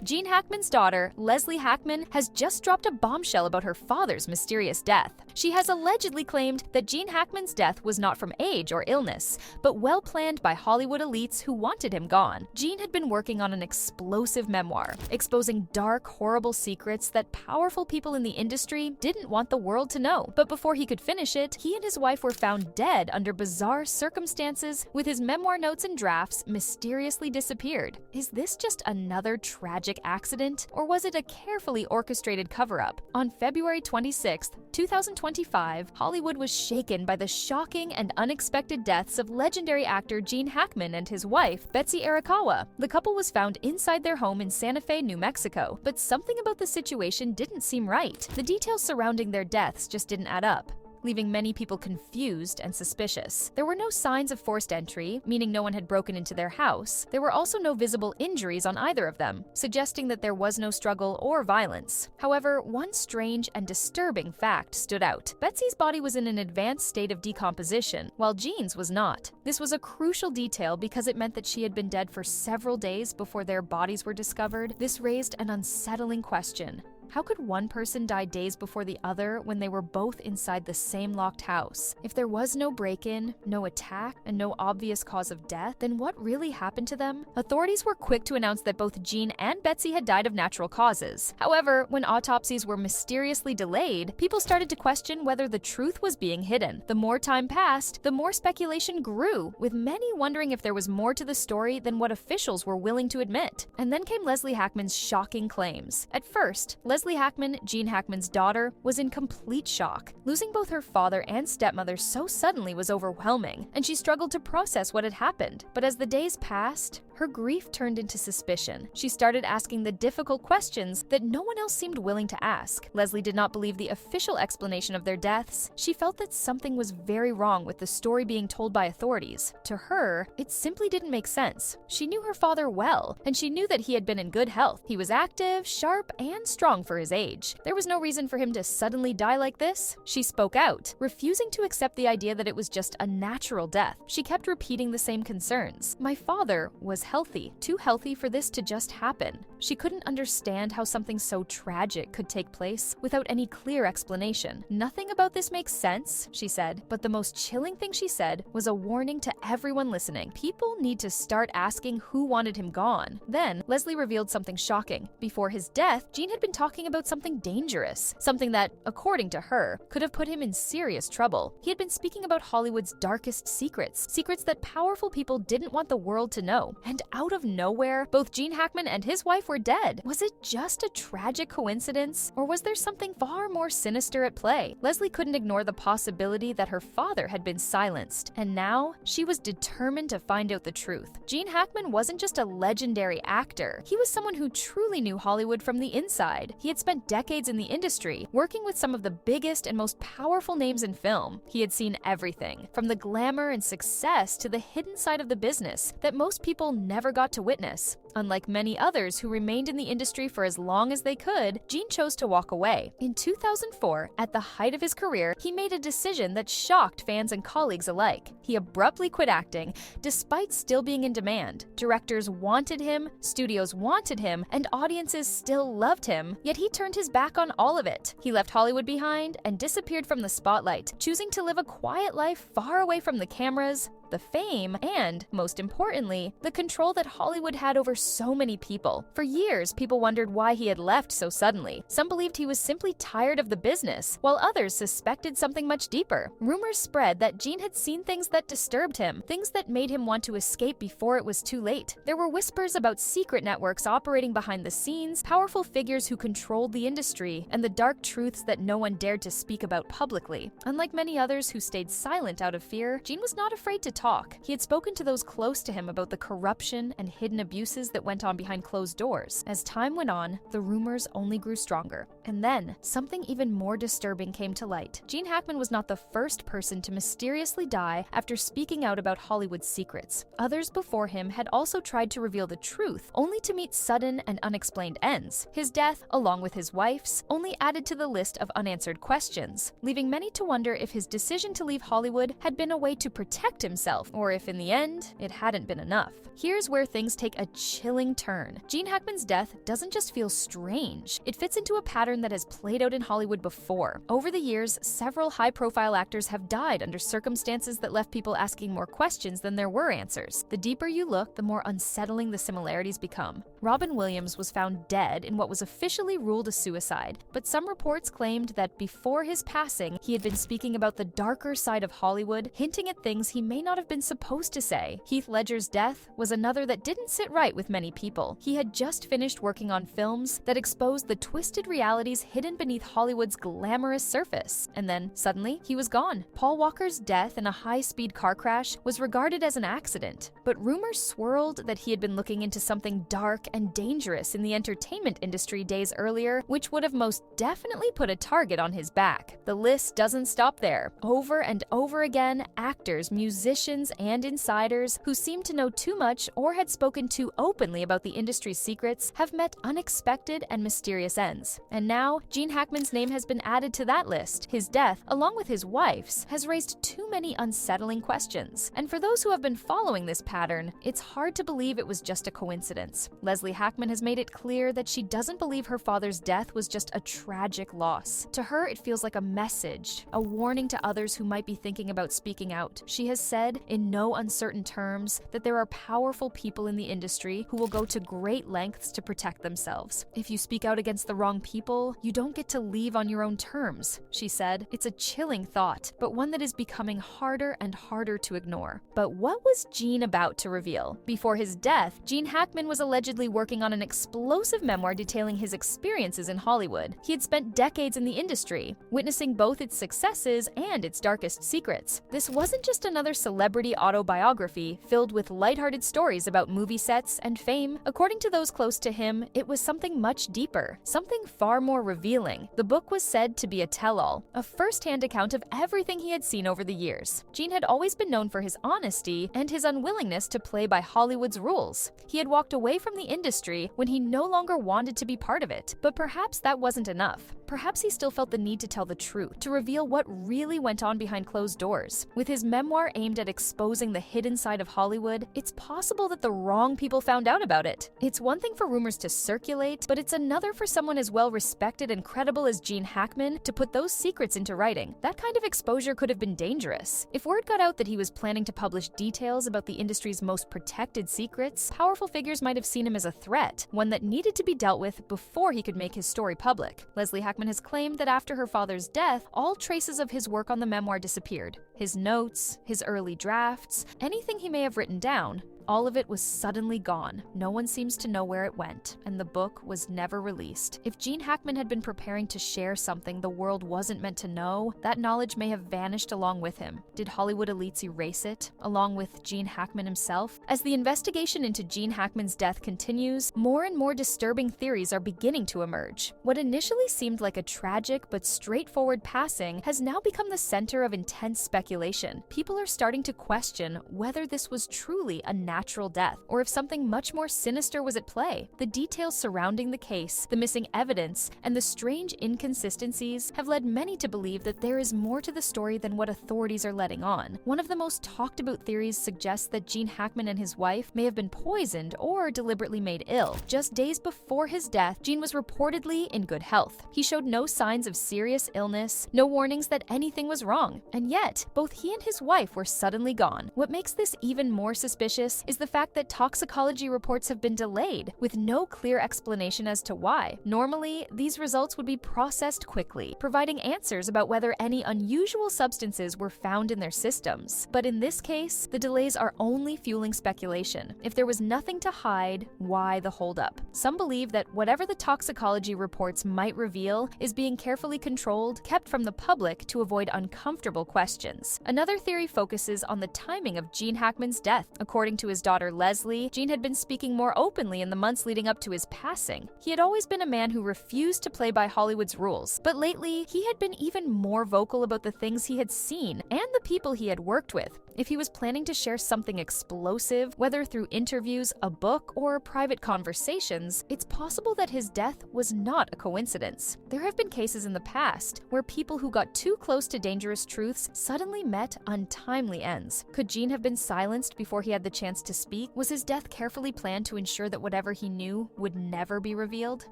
Gene Hackman's daughter, Leslie Hackman, has just dropped a bombshell about her father's mysterious death. She has allegedly claimed that Gene Hackman's death was not from age or illness, but well planned by Hollywood elites who wanted him gone. Gene had been working on an explosive memoir, exposing dark, horrible secrets that powerful people in the industry didn't want the world to know. But before he could finish it, he and his wife were found dead under bizarre circumstances, with his memoir notes and drafts mysteriously disappeared. Is this just another tragic accident, or was it a carefully orchestrated cover-up? On February 26, 2025, Hollywood was shaken by the shocking and unexpected deaths of legendary actor Gene Hackman and his wife, Betsy Arakawa. The couple was found inside their home in Santa Fe, New Mexico, but something about the situation didn't seem right. The details surrounding their deaths just didn't add up, leaving many people confused and suspicious. There were no signs of forced entry, meaning no one had broken into their house. There were also no visible injuries on either of them, suggesting that there was no struggle or violence. However, one strange and disturbing fact stood out. Betsy's body was in an advanced state of decomposition, while Gene's was not. This was a crucial detail because it meant that she had been dead for several days before their bodies were discovered. This raised an unsettling question. How could one person die days before the other when they were both inside the same locked house? If there was no break-in, no attack, and no obvious cause of death, then what really happened to them? Authorities were quick to announce that both Gene and Betsy had died of natural causes. However, when autopsies were mysteriously delayed, people started to question whether the truth was being hidden. The more time passed, the more speculation grew, with many wondering if there was more to the story than what officials were willing to admit. And then came Leslie Hackman's shocking claims. At first, Leslie Hackman, Gene Hackman's daughter, was in complete shock. Losing both her father and stepmother so suddenly was overwhelming, and she struggled to process what had happened. But as the days passed, her grief turned into suspicion. She started asking the difficult questions that no one else seemed willing to ask. Leslie did not believe the official explanation of their deaths. She felt that something was very wrong with the story being told by authorities. To her, it simply didn't make sense. She knew her father well, and she knew that he had been in good health. He was active, sharp, and strong for his age. There was no reason for him to suddenly die like this. She spoke out, refusing to accept the idea that it was just a natural death. She kept repeating the same concerns. My father was healthy, too healthy for this to just happen. She couldn't understand how something so tragic could take place without any clear explanation. Nothing about this makes sense, she said, but the most chilling thing she said was a warning to everyone listening. People need to start asking who wanted him gone. Then, Leslie revealed something shocking. Before his death, Gene had been talking about something dangerous, something that, according to her, could have put him in serious trouble. He had been speaking about Hollywood's darkest secrets, secrets that powerful people didn't want the world to know. And out of nowhere, both Gene Hackman and his wife were dead. Was it just a tragic coincidence, or was there something far more sinister at play? Leslie couldn't ignore the possibility that her father had been silenced, and now she was determined to find out the truth. Gene Hackman wasn't just a legendary actor. He was someone who truly knew Hollywood from the inside. He had spent decades in the industry, working with some of the biggest and most powerful names in film. He had seen everything, from the glamour and success to the hidden side of the business that most people never got to witness. Unlike many others who remained in the industry for as long as they could, Gene chose to walk away. In 2004, at the height of his career, he made a decision that shocked fans and colleagues alike. He abruptly quit acting, despite still being in demand. Directors wanted him, studios wanted him, and audiences still loved him, yet he turned his back on all of it. He left Hollywood behind and disappeared from the spotlight, choosing to live a quiet life far away from the cameras, the fame, and, most importantly, the control that Hollywood had over so many people. For years, people wondered why he had left so suddenly. Some believed he was simply tired of the business, while others suspected something much deeper. Rumors spread that Gene had seen things that disturbed him, things that made him want to escape before it was too late. There were whispers about secret networks operating behind the scenes, powerful figures who controlled the industry, and the dark truths that no one dared to speak about publicly. Unlike many others who stayed silent out of fear, Gene was not afraid to talk. He had spoken to those close to him about the corruption and hidden abuses that went on behind closed doors. As time went on, the rumors only grew stronger. And then, something even more disturbing came to light. Gene Hackman was not the first person to mysteriously die after after speaking out about Hollywood's secrets. Others before him had also tried to reveal the truth, only to meet sudden and unexplained ends. His death, along with his wife's, only added to the list of unanswered questions, leaving many to wonder if his decision to leave Hollywood had been a way to protect himself, or if in the end, it hadn't been enough. Here's where things take a chilling turn. Gene Hackman's death doesn't just feel strange, it fits into a pattern that has played out in Hollywood before. Over the years, several high-profile actors have died under circumstances that left people asking more questions than there were answers. The deeper you look, the more unsettling the similarities become. Robin Williams was found dead in what was officially ruled a suicide, but some reports claimed that before his passing, he had been speaking about the darker side of Hollywood, hinting at things he may not have been supposed to say. Heath Ledger's death was another that didn't sit right with many people. He had just finished working on films that exposed the twisted realities hidden beneath Hollywood's glamorous surface, and then suddenly he was gone. Paul Walker's death in a high-speed car crash was regarded as an accident, but rumors swirled that he had been looking into something dark and dangerous in the entertainment industry days earlier, which would have most definitely put a target on his back. The list doesn't stop there. Over and over again, actors, musicians, and insiders who seemed to know too much or had spoken too openly about the industry's secrets have met unexpected and mysterious ends. And now, Gene Hackman's name has been added to that list. His death, along with his wife's, has raised too many unsettling questions. And for those who have been following this pattern, it's hard to believe it was just a coincidence. Leslie Hackman has made it clear that she doesn't believe her father's death was just a tragic loss. To her, it feels like a message, a warning to others who might be thinking about speaking out. She has said, in no uncertain terms, that there are powerful people in the industry who will go to great lengths to protect themselves. If you speak out against the wrong people, you don't get to leave on your own terms, she said. It's a chilling thought, but one that is becoming harder and harder to ignore. But what was Gene about to reveal? Before his death, Gene Hackman was allegedly working on an explosive memoir detailing his experiences in Hollywood. He had spent decades in the industry, witnessing both its successes and its darkest secrets. This wasn't just another celebrity autobiography filled with lighthearted stories about movie sets and fame. According to those close to him, it was something much deeper, something far more revealing. The book was said to be a tell-all, a first-hand account of everything he had seen over the years. Gene had always been known for his honesty and his unwillingness to play by Hollywood's rules. He had walked away from the industry when he no longer wanted to be part of it, but perhaps that wasn't enough. Perhaps he still felt the need to tell the truth, to reveal what really went on behind closed doors. With his memoir aimed at exposing the hidden side of Hollywood, it's possible that the wrong people found out about it. It's one thing for rumors to circulate, but it's another for someone as well respected and credible as Gene Hackman to put those secrets into writing. That kind of exposure could have been dangerous. If word got out that he was planning to publish details about the industry's most protected secrets, powerful figures might have seen him as a threat, one that needed to be dealt with before he could make his story public. Leslie Hackman has claimed that after her father's death, all traces of his work on the memoir disappeared. His notes, his early drafts, anything he may have written down, all of it was suddenly gone. No one seems to know where it went, and the book was never released. If Gene Hackman had been preparing to share something the world wasn't meant to know, that knowledge may have vanished along with him. Did Hollywood elites erase it, along with Gene Hackman himself? As the investigation into Gene Hackman's death continues, more and more disturbing theories are beginning to emerge. What initially seemed like a tragic but straightforward passing has now become the center of intense speculation. People are starting to question whether this was truly a natural death, or if something much more sinister was at play. The details surrounding the case, the missing evidence, and the strange inconsistencies have led many to believe that there is more to the story than what authorities are letting on. One of the most talked about theories suggests that Gene Hackman and his wife may have been poisoned or deliberately made ill. Just days before his death, Gene was reportedly in good health. He showed no signs of serious illness, no warnings that anything was wrong, and yet both he and his wife were suddenly gone. What makes this even more suspicious is the fact that toxicology reports have been delayed, with no clear explanation as to why. Normally, these results would be processed quickly, providing answers about whether any unusual substances were found in their systems. But in this case, the delays are only fueling speculation. If there was nothing to hide, why the holdup? Some believe that whatever the toxicology reports might reveal is being carefully controlled, kept from the public to avoid uncomfortable questions. Another theory focuses on the timing of Gene Hackman's death. According to his daughter Leslie, Gene had been speaking more openly in the months leading up to his passing. He had always been a man who refused to play by Hollywood's rules, but lately he had been even more vocal about the things he had seen and the people he had worked with. If he was planning to share something explosive, whether through interviews, a book, or private conversations, it's possible that his death was not a coincidence. There have been cases in the past where people who got too close to dangerous truths suddenly met untimely ends. Could Gene have been silenced before he had the chance to speak? Was his death carefully planned to ensure that whatever he knew would never be revealed?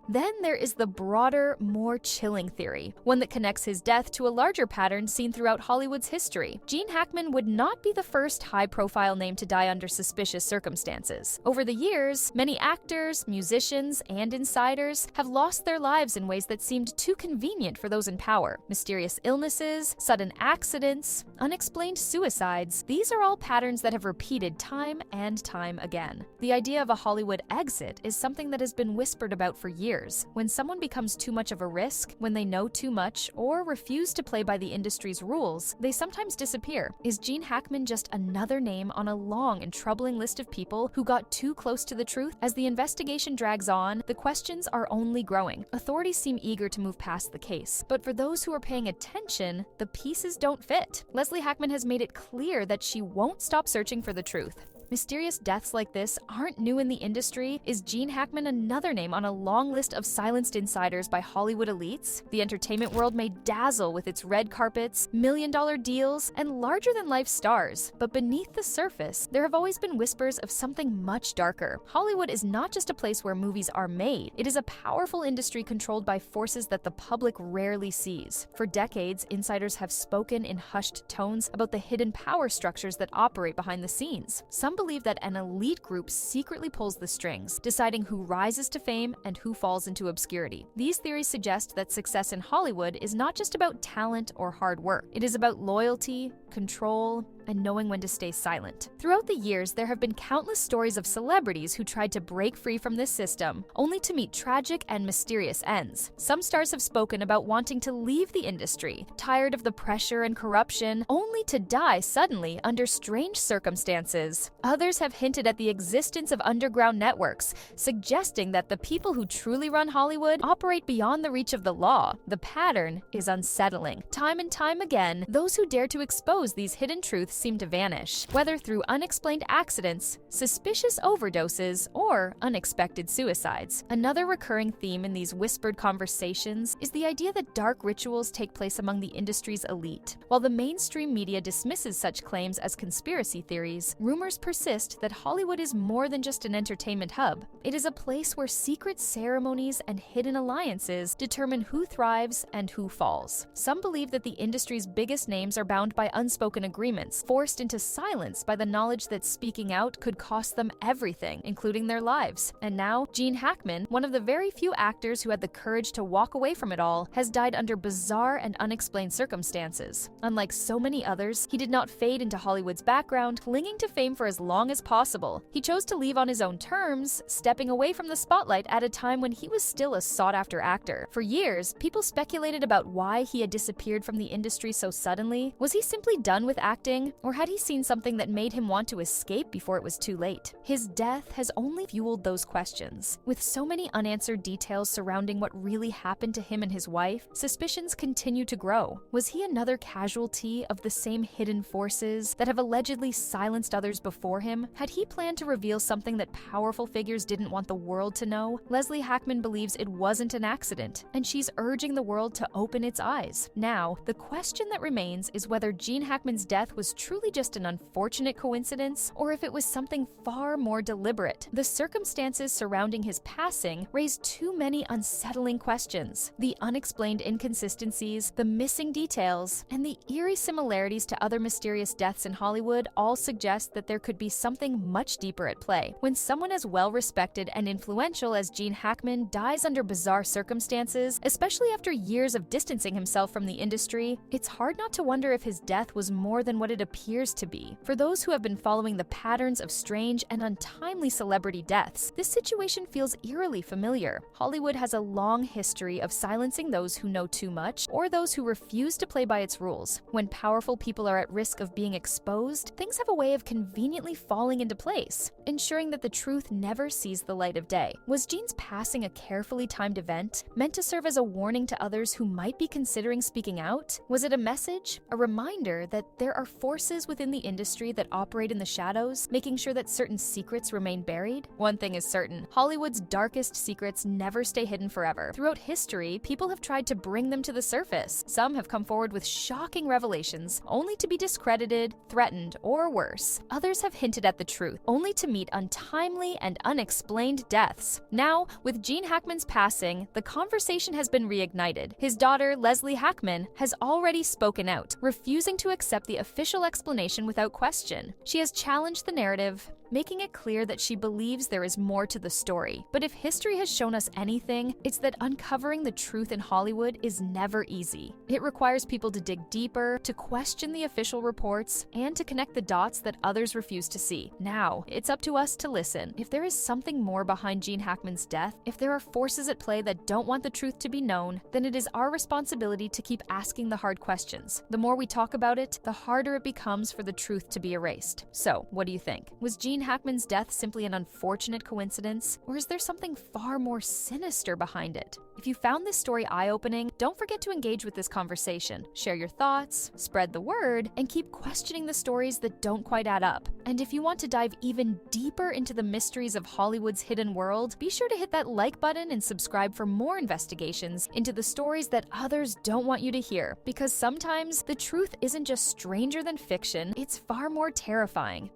Then there is the broader, more chilling theory, one that connects his death to a larger pattern seen throughout Hollywood's history. Gene Hackman would not be the first high-profile name to die under suspicious circumstances. Over the years, many actors, musicians, and insiders have lost their lives in ways that seemed too convenient for those in power. Mysterious illnesses, sudden accidents, unexplained suicides, these are all patterns that have repeated time and time again. The idea of a Hollywood exit is something that has been whispered about for years. When someone becomes too much of a risk, when they know too much, or refuse to play by the industry's rules, they sometimes disappear. Is Gene Hackman just another name on a long and troubling list of people who got too close to the truth? As the investigation drags on, the questions are only growing. Authorities seem eager to move past the case, but for those who are paying attention, the pieces don't fit. Leslie Hackman has made it clear that she won't stop searching for the truth. Mysterious deaths like this aren't new in the industry. Is Gene Hackman another name on a long list of silenced insiders by Hollywood elites? The entertainment world may dazzle with its red carpets, million-dollar deals, and larger-than-life stars. But beneath the surface, there have always been whispers of something much darker. Hollywood is not just a place where movies are made. It is a powerful industry controlled by forces that the public rarely sees. For decades, insiders have spoken in hushed tones about the hidden power structures that operate behind the scenes. Some believe that an elite group secretly pulls the strings, deciding who rises to fame and who falls into obscurity. These theories suggest that success in Hollywood is not just about talent or hard work. It is about loyalty, control, and knowing when to stay silent. Throughout the years, there have been countless stories of celebrities who tried to break free from this system, only to meet tragic and mysterious ends. Some stars have spoken about wanting to leave the industry, tired of the pressure and corruption, only to die suddenly under strange circumstances. Others have hinted at the existence of underground networks, suggesting that the people who truly run Hollywood operate beyond the reach of the law. The pattern is unsettling. Time and time again, those who dare to expose these hidden truths seem to vanish, whether through unexplained accidents, suspicious overdoses, or unexpected suicides. Another recurring theme in these whispered conversations is the idea that dark rituals take place among the industry's elite. While the mainstream media dismisses such claims as conspiracy theories, rumors persist that Hollywood is more than just an entertainment hub. It is a place where secret ceremonies and hidden alliances determine who thrives and who falls. Some believe that the industry's biggest names are bound by unspoken agreements, forced into silence by the knowledge that speaking out could cost them everything, including their lives. And now, Gene Hackman, one of the very few actors who had the courage to walk away from it all, has died under bizarre and unexplained circumstances. Unlike so many others, he did not fade into Hollywood's background, clinging to fame for as long as possible. He chose to leave on his own terms, stepping away from the spotlight at a time when he was still a sought-after actor. For years, people speculated about why he had disappeared from the industry so suddenly. Was he simply done with acting, or had he seen something that made him want to escape before it was too late? His death has only fueled those questions. With so many unanswered details surrounding what really happened to him and his wife, suspicions continue to grow. Was he another casualty of the same hidden forces that have allegedly silenced others before him? Had he planned to reveal something that powerful figures didn't want the world to know? Leslie Hackman believes it wasn't an accident, and she's urging the world to open its eyes. Now, the question that remains is whether Gene Hackman's death was truly just an unfortunate coincidence, or if it was something far more deliberate. The circumstances surrounding his passing raise too many unsettling questions. The unexplained inconsistencies, the missing details, and the eerie similarities to other mysterious deaths in Hollywood all suggest that there could be something much deeper at play. When someone as well-respected and influential as Gene Hackman dies under bizarre circumstances, especially after years of distancing himself from the industry, it's hard not to wonder if his death was was more than what it appears to be. For those who have been following the patterns of strange and untimely celebrity deaths, this situation feels eerily familiar. Hollywood has a long history of silencing those who know too much or those who refuse to play by its rules. When powerful people are at risk of being exposed, things have a way of conveniently falling into place, ensuring that the truth never sees the light of day. Was Gene's passing a carefully timed event, meant to serve as a warning to others who might be considering speaking out? Was it a message, a reminder that there are forces within the industry that operate in the shadows, making sure that certain secrets remain buried? One thing is certain: Hollywood's darkest secrets never stay hidden forever. Throughout history, people have tried to bring them to the surface. Some have come forward with shocking revelations, only to be discredited, threatened, or worse. Others have hinted at the truth, only to meet untimely and unexplained deaths. Now, with Gene Hackman's passing, the conversation has been reignited. His daughter, Leslie Hackman, has already spoken out, refusing to accept the official explanation without question. She has challenged the narrative, making it clear that she believes there is more to the story. But if history has shown us anything, it's that uncovering the truth in Hollywood is never easy. It requires people to dig deeper, to question the official reports, and to connect the dots that others refuse to see. Now, it's up to us to listen. If there is something more behind Gene Hackman's death, if there are forces at play that don't want the truth to be known, then it is our responsibility to keep asking the hard questions. The more we talk about it, the harder it becomes for the truth to be erased. So, what do you think? Was Gene Hackman's death simply an unfortunate coincidence, or is there something far more sinister behind it? If you found this story eye-opening, don't forget to engage with this conversation. Share your thoughts, spread the word, and keep questioning the stories that don't quite add up. And if you want to dive even deeper into the mysteries of Hollywood's hidden world, be sure to hit that like button and subscribe for more investigations into the stories that others don't want you to hear. Because sometimes the truth isn't just stranger than fiction, it's far more terrifying.